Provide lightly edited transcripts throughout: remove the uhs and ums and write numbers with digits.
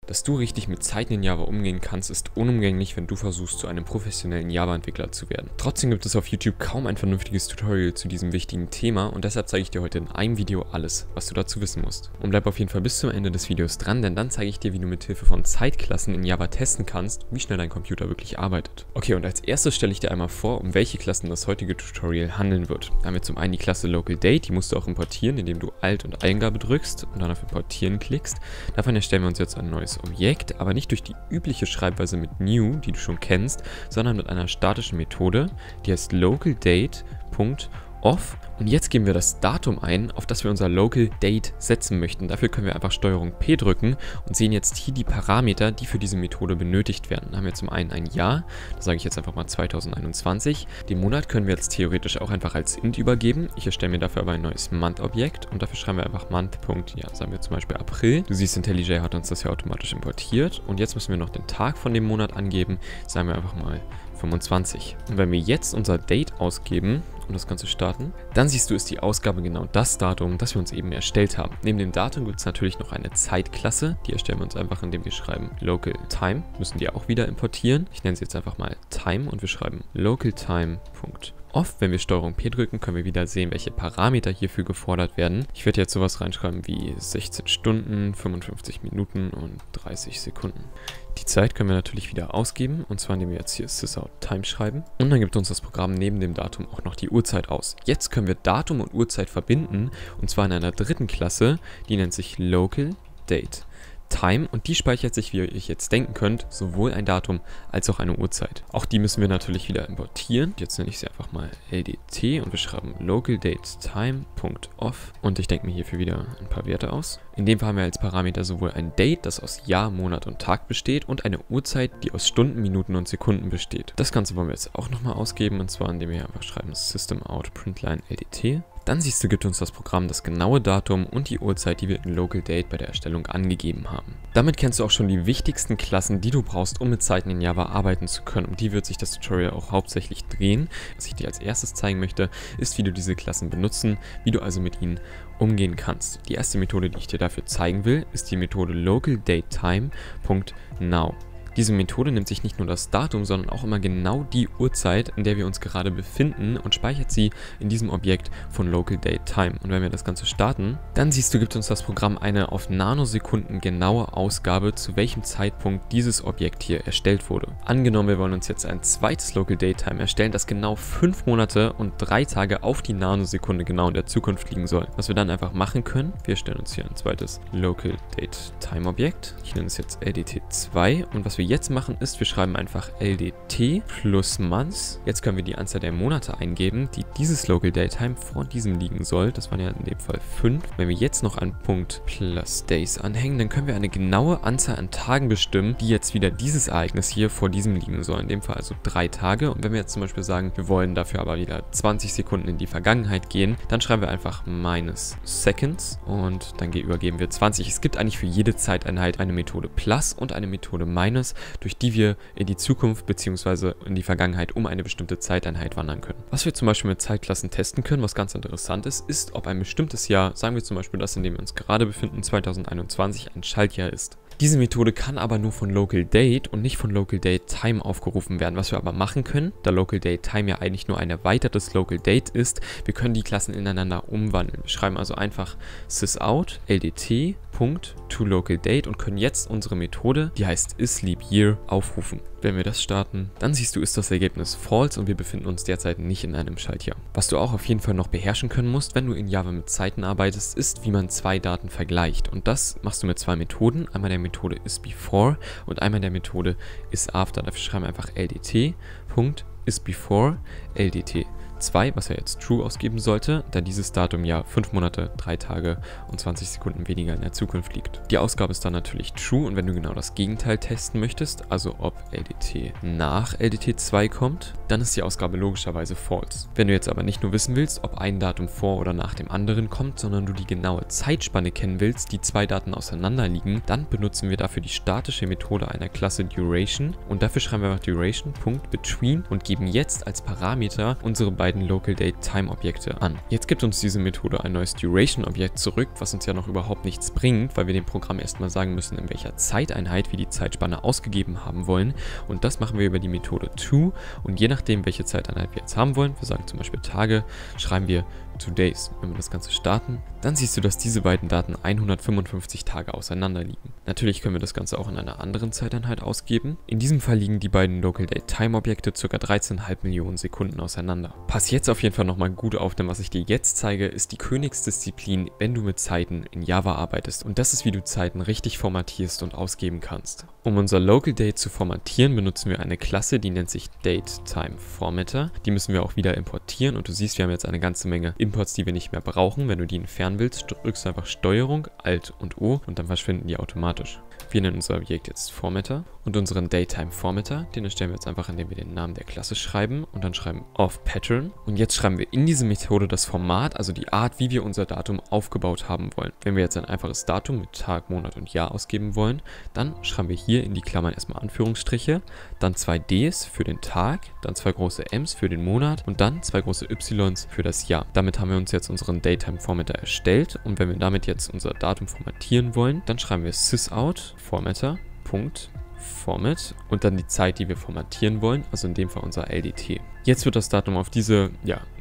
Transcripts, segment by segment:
Dass du richtig mit Zeiten in Java umgehen kannst, ist unumgänglich, wenn du versuchst, zu einem professionellen Java-Entwickler zu werden. Trotzdem gibt es auf YouTube kaum ein vernünftiges Tutorial zu diesem wichtigen Thema und deshalb zeige ich dir heute in einem Video alles, was du dazu wissen musst. Und bleib auf jeden Fall bis zum Ende des Videos dran, denn dann zeige ich dir, wie du mit Hilfe von Zeitklassen in Java testen kannst, wie schnell dein Computer wirklich arbeitet. Okay, und als erstes stelle ich dir einmal vor, um welche Klassen das heutige Tutorial handeln wird. Da haben wir zum einen die Klasse LocalDate, die musst du auch importieren, indem du Alt und Eingabe drückst und dann auf Importieren klickst. Davon erstellen wir uns jetzt ein neues Objekt, aber nicht durch die übliche Schreibweise mit new, die du schon kennst, sondern mit einer statischen Methode, die heißt LocalDate.off. Und jetzt geben wir das Datum ein, auf das wir unser LocalDate setzen möchten. Dafür können wir einfach STRG P drücken und sehen jetzt hier die Parameter, die für diese Methode benötigt werden. Da haben wir zum einen ein Jahr, da sage ich jetzt einfach mal 2021. Den Monat können wir jetzt theoretisch auch einfach als int übergeben. Ich erstelle mir dafür aber ein neues Month-Objekt und dafür schreiben wir einfach Month. Ja, sagen wir zum Beispiel April. Du siehst, IntelliJ hat uns das ja automatisch importiert. Und jetzt müssen wir noch den Tag von dem Monat angeben. Sagen wir einfach mal 25. Und wenn wir jetzt unser Date ausgeben und das Ganze starten, dann siehst du, ist die Ausgabe genau das Datum, das wir uns eben erstellt haben. Neben dem Datum gibt es natürlich noch eine Zeitklasse, die erstellen wir uns einfach, indem wir schreiben LocalTime, müssen die auch wieder importieren. Ich nenne sie jetzt einfach mal Time und wir schreiben LocalTime.off. Wenn wir STRG P drücken, können wir wieder sehen, welche Parameter hierfür gefordert werden. Ich werde jetzt sowas reinschreiben wie 16 Stunden, 55 Minuten und 30 Sekunden. Die Zeit können wir natürlich wieder ausgeben, und zwar indem wir jetzt hier sysout_time schreiben. Und dann gibt uns das Programm neben dem Datum auch noch die Uhrzeit aus. Jetzt können wir Datum und Uhrzeit verbinden, und zwar in einer dritten Klasse, die nennt sich LocalDate. Time, und die speichert sich, wie ihr euch jetzt denken könnt, sowohl ein Datum als auch eine Uhrzeit. Auch die müssen wir natürlich wieder importieren. Jetzt nenne ich sie einfach mal LDT und wir schreiben LocalDateTime.off und ich denke mir hierfür wieder ein paar Werte aus. In dem Fall haben wir als Parameter sowohl ein Date, das aus Jahr, Monat und Tag besteht, und eine Uhrzeit, die aus Stunden, Minuten und Sekunden besteht. Das Ganze wollen wir jetzt auch nochmal ausgeben, und zwar indem wir einfach schreiben systemout.println LDT. Dann siehst du, gibt uns das Programm das genaue Datum und die Uhrzeit, die wir in LocalDate bei der Erstellung angegeben haben. Damit kennst du auch schon die wichtigsten Klassen, die du brauchst, um mit Zeiten in Java arbeiten zu können. Um die wird sich das Tutorial auch hauptsächlich drehen. Was ich dir als erstes zeigen möchte, ist, wie du diese Klassen benutzen, wie du also mit ihnen umgehen kannst. Die erste Methode, die ich dir dafür zeigen will, ist die Methode LocalDateTime.now. Diese Methode nimmt sich nicht nur das Datum, sondern auch immer genau die Uhrzeit, in der wir uns gerade befinden, und speichert sie in diesem Objekt von LocalDateTime. Und wenn wir das Ganze starten, dann siehst du, gibt uns das Programm eine auf Nanosekunden genaue Ausgabe, zu welchem Zeitpunkt dieses Objekt hier erstellt wurde. Angenommen, wir wollen uns jetzt ein zweites LocalDateTime erstellen, das genau 5 Monate und 3 Tage auf die Nanosekunde genau in der Zukunft liegen soll. Was wir dann einfach machen können, wir stellen uns hier ein zweites LocalDateTime-Objekt. Ich nenne es jetzt LDT2, und was wir jetzt machen ist, wir schreiben einfach LDT plus Months. Jetzt können wir die Anzahl der Monate eingeben, die dieses LocalDateTime vor diesem liegen soll. Das waren ja in dem Fall 5. Wenn wir jetzt noch einen Punkt plus Days anhängen, dann können wir eine genaue Anzahl an Tagen bestimmen, die jetzt wieder dieses Ereignis hier vor diesem liegen soll. In dem Fall also 3 Tage. Und wenn wir jetzt zum Beispiel sagen, wir wollen dafür aber wieder 20 Sekunden in die Vergangenheit gehen, dann schreiben wir einfach -seconds und dann übergeben wir 20. Es gibt eigentlich für jede Zeiteinheit eine Methode plus und eine Methode minus, durch die wir in die Zukunft bzw. in die Vergangenheit um eine bestimmte Zeiteinheit wandern können. Was wir zum Beispiel mit Zeitklassen testen können, was ganz interessant ist, ob ein bestimmtes Jahr, sagen wir zum Beispiel das, in dem wir uns gerade befinden, 2021, ein Schaltjahr ist. Diese Methode kann aber nur von LocalDate und nicht von LocalDateTime aufgerufen werden. Was wir aber machen können, da LocalDateTime ja eigentlich nur ein erweitertes LocalDate ist, wir können die Klassen ineinander umwandeln. Wir schreiben also einfach sysout LDT.toLocalDate und können jetzt unsere Methode, die heißt isLeapYear, aufrufen. Wenn wir das starten, dann siehst du, ist das Ergebnis false und wir befinden uns derzeit nicht in einem Schaltjahr. Was du auch auf jeden Fall noch beherrschen können musst, wenn du in Java mit Zeiten arbeitest, ist, wie man zwei Daten vergleicht. Und das machst du mit zwei Methoden. Einmal der Methode isBefore und einmal der Methode isAfter. Dafür schreiben wir einfach LDT.isBefore LDT2, was er jetzt true ausgeben sollte, da dieses Datum ja 5 Monate, 3 Tage und 20 Sekunden weniger in der Zukunft liegt. Die Ausgabe ist dann natürlich true, und wenn du genau das Gegenteil testen möchtest, also ob LDT nach LDT2 kommt, dann ist die Ausgabe logischerweise false. Wenn du jetzt aber nicht nur wissen willst, ob ein Datum vor oder nach dem anderen kommt, sondern du die genaue Zeitspanne kennen willst, die zwei Daten auseinander liegen, dann benutzen wir dafür die statische Methode einer Klasse Duration, und dafür schreiben wir einfach Duration.between und geben jetzt als Parameter unsere beiden beiden LocalDateTime-Objekte an. Jetzt gibt uns diese Methode ein neues Duration-Objekt zurück, was uns ja noch überhaupt nichts bringt, weil wir dem Programm erstmal sagen müssen, in welcher Zeiteinheit wir die Zeitspanne ausgegeben haben wollen. Und das machen wir über die Methode to. Und je nachdem, welche Zeiteinheit wir jetzt haben wollen, wir sagen zum Beispiel Tage, schreiben wir Todays. Wenn wir das Ganze starten, dann siehst du, dass diese beiden Daten 155 Tage auseinander liegen. Natürlich können wir das Ganze auch in einer anderen Zeiteinheit ausgeben. In diesem Fall liegen die beiden LocalDateTime-Objekte ca. 13,5 Millionen Sekunden auseinander. Pass jetzt auf jeden Fall nochmal gut auf, denn was ich dir jetzt zeige, ist die Königsdisziplin, wenn du mit Zeiten in Java arbeitest. Und das ist, wie du Zeiten richtig formatierst und ausgeben kannst. Um unser LocalDate zu formatieren, benutzen wir eine Klasse, die nennt sich DateTimeFormatter. Die müssen wir auch wieder importieren und du siehst, wir haben jetzt eine ganze Menge Imports, die wir nicht mehr brauchen. Wenn du die entfernen willst, drückst du einfach Steuerung, Alt und O und dann verschwinden die automatisch. Wir nennen unser Objekt jetzt Formatter und unseren DateTimeFormatter, den erstellen wir jetzt einfach, indem wir den Namen der Klasse schreiben und dann schreiben offPattern. Und jetzt schreiben wir in diese Methode das Format, also die Art, wie wir unser Datum aufgebaut haben wollen. Wenn wir jetzt ein einfaches Datum mit Tag, Monat und Jahr ausgeben wollen, dann schreiben wir hier in die Klammern erstmal Anführungsstriche, dann 2 Ds für den Tag, dann 2 große Ms für den Monat und dann 2 große Ys für das Jahr. Damit haben wir uns jetzt unseren DateTimeFormatter erstellt und wenn wir damit jetzt unser Datum formatieren wollen, dann schreiben wir sysout Formatter, Format und dann die Zeit, die wir formatieren wollen, also in dem Fall unser LDT. Jetzt wird das Datum auf diese,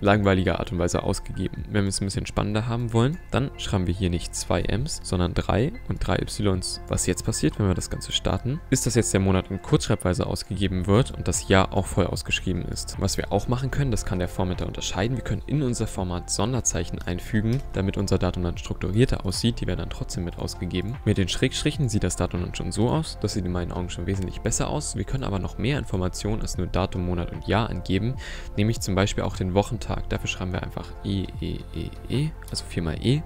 langweilige Art und Weise ausgegeben. Wenn wir es ein bisschen spannender haben wollen, dann schreiben wir hier nicht 2 Ms, sondern 3 und 3 Ys. Was jetzt passiert, wenn wir das Ganze starten, ist, dass jetzt der Monat in Kurzschreibweise ausgegeben wird und das Jahr auch voll ausgeschrieben ist. Was wir auch machen können, das kann der Formatter unterscheiden. Wir können in unser Format Sonderzeichen einfügen, damit unser Datum dann strukturierter aussieht. Die werden dann trotzdem mit ausgegeben. Mit den Schrägstrichen sieht das Datum dann schon so aus. Das sieht in meinen Augen schon wesentlich besser aus. Wir können aber noch mehr Informationen als nur Datum, Monat und Jahr angeben, nämlich zum Beispiel auch den Wochentag. Dafür schreiben wir einfach also 4 E.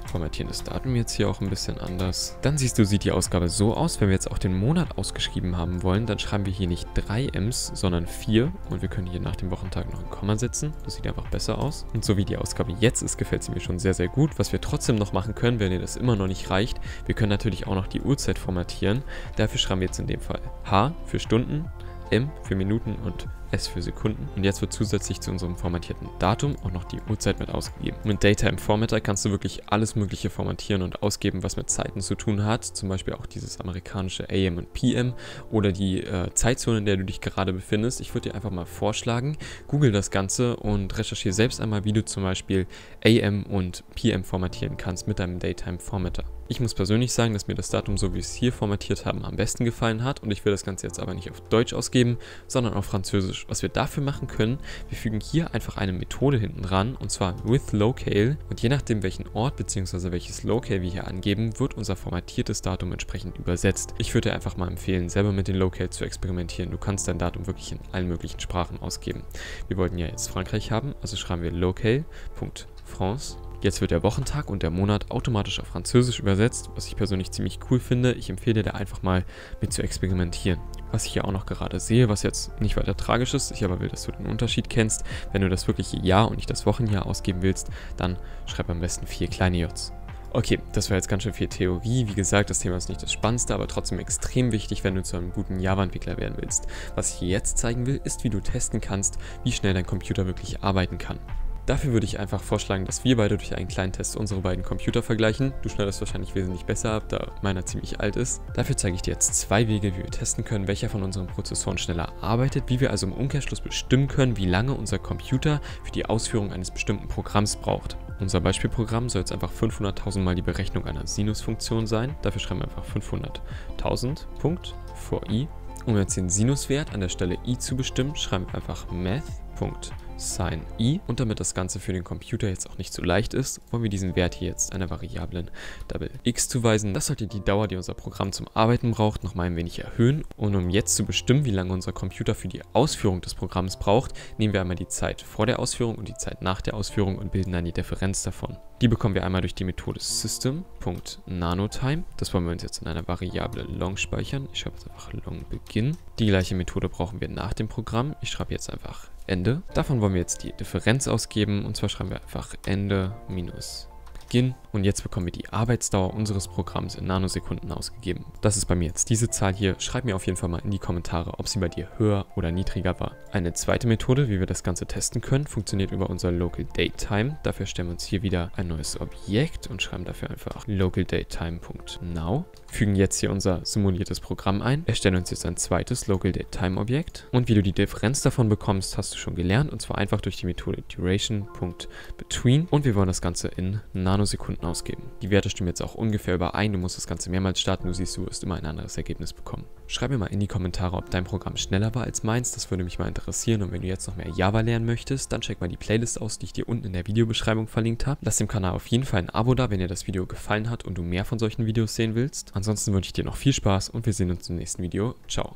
Formatieren das Datum jetzt hier auch ein bisschen anders. Dann siehst du, sieht die Ausgabe so aus. Wenn wir jetzt auch den Monat ausgeschrieben haben wollen, dann schreiben wir hier nicht 3 Ms, sondern 4 und wir können hier nach dem Wochentag noch ein Komma setzen. Das sieht einfach besser aus. Und so wie die Ausgabe jetzt ist, gefällt sie mir schon sehr, sehr gut. Was wir trotzdem noch machen können, wenn dir das immer noch nicht reicht, wir können natürlich auch noch die Uhrzeit formatieren. Dafür schreiben wir jetzt in dem Fall H für Stunden, M für Minuten und S für Sekunden. Und jetzt wird zusätzlich zu unserem formatierten Datum auch noch die Uhrzeit mit ausgegeben. Mit DateTimeFormatter kannst du wirklich alles Mögliche formatieren und ausgeben, was mit Zeiten zu tun hat. Zum Beispiel auch dieses amerikanische AM und PM oder die Zeitzone, in der du dich gerade befindest. Ich würde dir einfach mal vorschlagen, google das Ganze und recherchiere selbst einmal, wie du zum Beispiel AM und PM formatieren kannst mit deinem DateTimeFormatter. Ich muss persönlich sagen, dass mir das Datum, so wie wir es hier formatiert haben, am besten gefallen hat und ich will das Ganze jetzt aber nicht auf Deutsch ausgeben, sondern auf Französisch. Was wir dafür machen können, wir fügen hier einfach eine Methode hinten dran und zwar withLocale und je nachdem welchen Ort bzw. welches Locale wir hier angeben, wird unser formatiertes Datum entsprechend übersetzt. Ich würde dir einfach mal empfehlen, selber mit den Locales zu experimentieren. Du kannst dein Datum wirklich in allen möglichen Sprachen ausgeben. Wir wollten ja jetzt Frankreich haben, also schreiben wir locale.france. Jetzt wird der Wochentag und der Monat automatisch auf Französisch übersetzt, was ich persönlich ziemlich cool finde. Ich empfehle dir da einfach mal mit zu experimentieren. Was ich hier auch noch gerade sehe, was jetzt nicht weiter tragisch ist, ich aber will, dass du den Unterschied kennst. Wenn du das wirkliche Jahr und nicht das Wochenjahr ausgeben willst, dann schreib am besten 4 kleine Js. Okay, das war jetzt ganz schön viel Theorie. Wie gesagt, das Thema ist nicht das Spannendste, aber trotzdem extrem wichtig, wenn du zu einem guten Java-Entwickler werden willst. Was ich hier jetzt zeigen will, ist, wie du testen kannst, wie schnell dein Computer wirklich arbeiten kann. Dafür würde ich einfach vorschlagen, dass wir beide durch einen kleinen Test unsere beiden Computer vergleichen. Du schneidest wahrscheinlich wesentlich besser ab, da meiner ziemlich alt ist. Dafür zeige ich dir jetzt 2 Wege, wie wir testen können, welcher von unseren Prozessoren schneller arbeitet, wie wir also im Umkehrschluss bestimmen können, wie lange unser Computer für die Ausführung eines bestimmten Programms braucht. Unser Beispielprogramm soll jetzt einfach 500.000 Mal die Berechnung einer Sinusfunktion sein. Dafür schreiben wir einfach 500.000 Punkt vor i. Um jetzt den Sinuswert an der Stelle i zu bestimmen, schreiben wir einfach math.sin i. Und damit das Ganze für den Computer jetzt auch nicht so leicht ist, wollen wir diesen Wert hier jetzt einer Variablen Double x zuweisen. Das sollte die Dauer, die unser Programm zum Arbeiten braucht, nochmal ein wenig erhöhen. Und um jetzt zu bestimmen, wie lange unser Computer für die Ausführung des Programms braucht, nehmen wir einmal die Zeit vor der Ausführung und die Zeit nach der Ausführung und bilden dann die Differenz davon. Die bekommen wir einmal durch die Methode system.nanotime. Das wollen wir uns jetzt in einer Variable long speichern. Ich schreibe jetzt einfach long begin. Die gleiche Methode brauchen wir nach dem Programm. Ich schreibe jetzt einfach Ende. Davon wollen wir jetzt die Differenz ausgeben und zwar schreiben wir einfach Ende minus Beginn und jetzt bekommen wir die Arbeitsdauer unseres Programms in Nanosekunden ausgegeben. Das ist bei mir jetzt diese Zahl hier. Schreib mir auf jeden Fall mal in die Kommentare, ob sie bei dir höher oder niedriger war. Eine zweite Methode, wie wir das Ganze testen können, funktioniert über unser LocalDateTime. Dafür stellen wir uns hier wieder ein neues Objekt und schreiben dafür einfach localDateTime.now. Fügen jetzt hier unser simuliertes Programm ein, erstellen uns jetzt ein zweites LocalDateTime-Objekt und wie du die Differenz davon bekommst, hast du schon gelernt, und zwar einfach durch die Methode Duration.Between, und wir wollen das Ganze in Nanosekunden ausgeben. Die Werte stimmen jetzt auch ungefähr überein, du musst das Ganze mehrmals starten, du siehst, du wirst immer ein anderes Ergebnis bekommen. Schreib mir mal in die Kommentare, ob dein Programm schneller war als meins, das würde mich mal interessieren, und wenn du jetzt noch mehr Java lernen möchtest, dann check mal die Playlist aus, die ich dir unten in der Videobeschreibung verlinkt habe. Lass dem Kanal auf jeden Fall ein Abo da, wenn dir das Video gefallen hat und du mehr von solchen Videos sehen willst. Ansonsten wünsche ich dir noch viel Spaß und wir sehen uns im nächsten Video. Ciao.